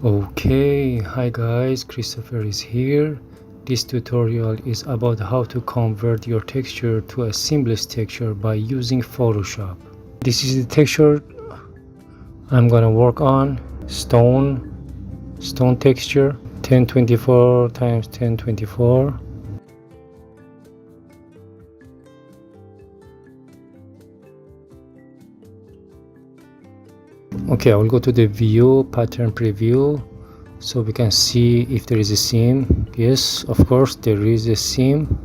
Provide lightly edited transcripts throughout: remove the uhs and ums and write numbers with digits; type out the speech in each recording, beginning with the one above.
Okay, hi guys, Christopher is here. This tutorial is about how to convert your texture to a seamless texture by using Photoshop. This is the texture I'm gonna work on. Stone texture, 1024 times 1024. Okay, I will go to the view, pattern preview, so we can see if there is a seam. Yes, of course there is a seam.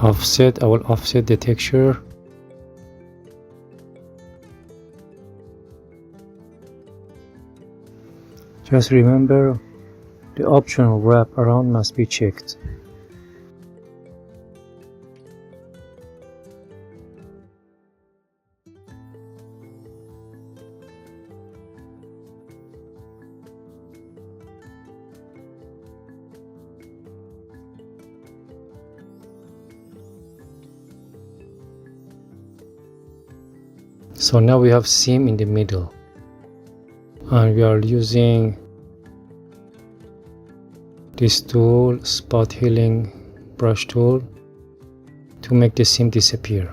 Offset, I will offset the texture. Just remember, the optional wrap around must be checked. So now we have seam in the middle, and we are using this tool, spot healing brush tool, to make the seam disappear.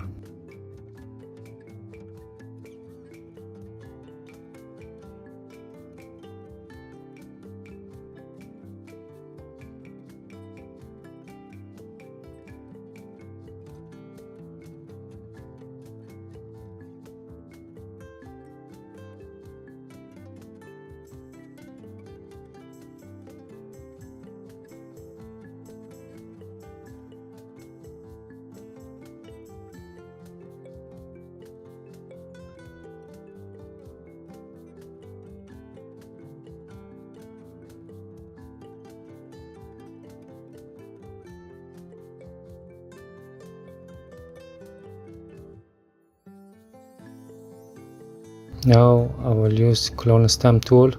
Now I will use clone stamp tool.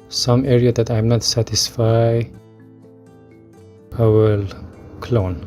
Some area that I'm not satisfied, I will clone.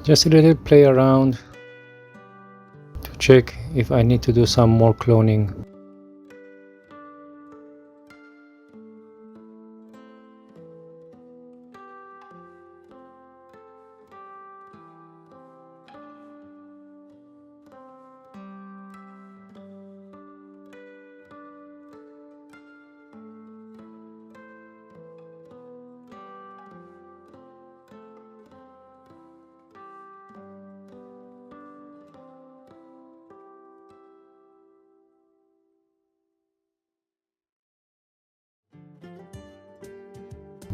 Just a little play around to check if I need to do some more cloning.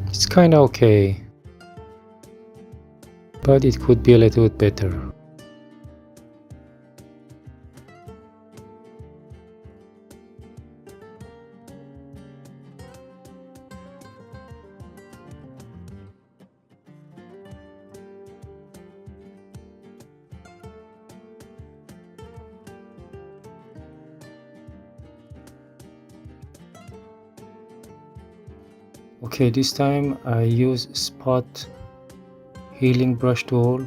It's kinda okay, but it could be a little bit better. Okay, this time I use spot healing brush tool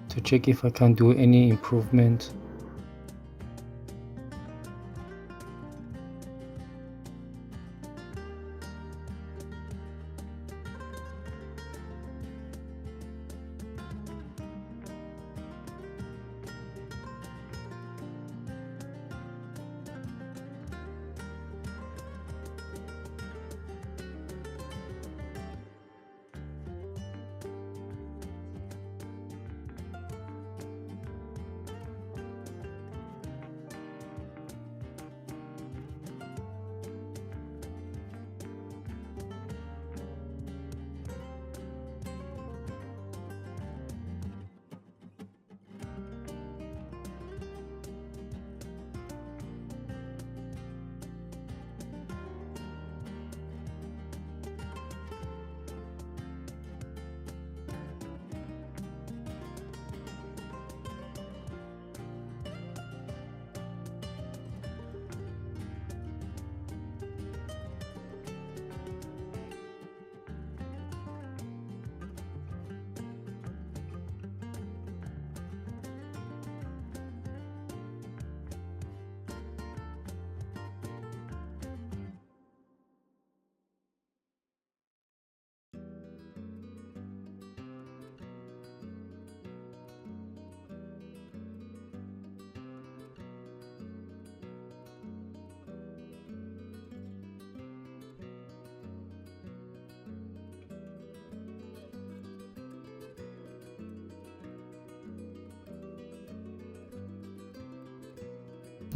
to check if I can do any improvement.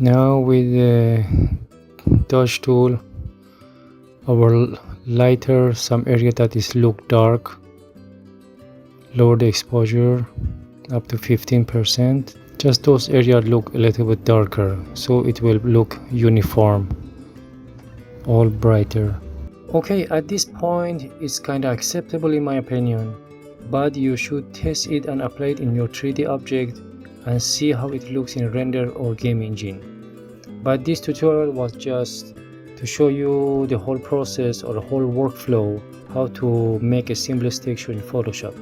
Now with the dodge tool, I will lighter some area that is look dark, lower the exposure up to 15%. Just those areas look a little bit darker, so it will look uniform, all brighter. Okay, at this point it's kinda acceptable in my opinion, but you should test it and apply it in your 3D object and see how it looks in render or game engine. But this tutorial was just to show you the whole process or the whole workflow, how to make a seamless texture in Photoshop.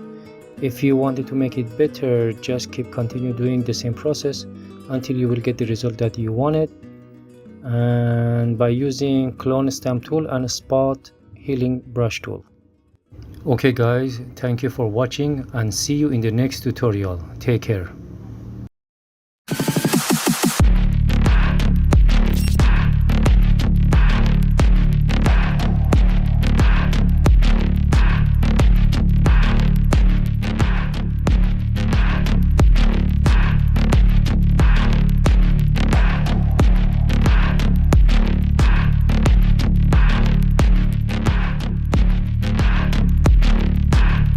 If you wanted to make it better, just continue doing the same process until you will get the result that you wanted, and by using clone stamp tool and spot healing brush tool. Okay guys, thank you for watching and see you in the next tutorial. Take care.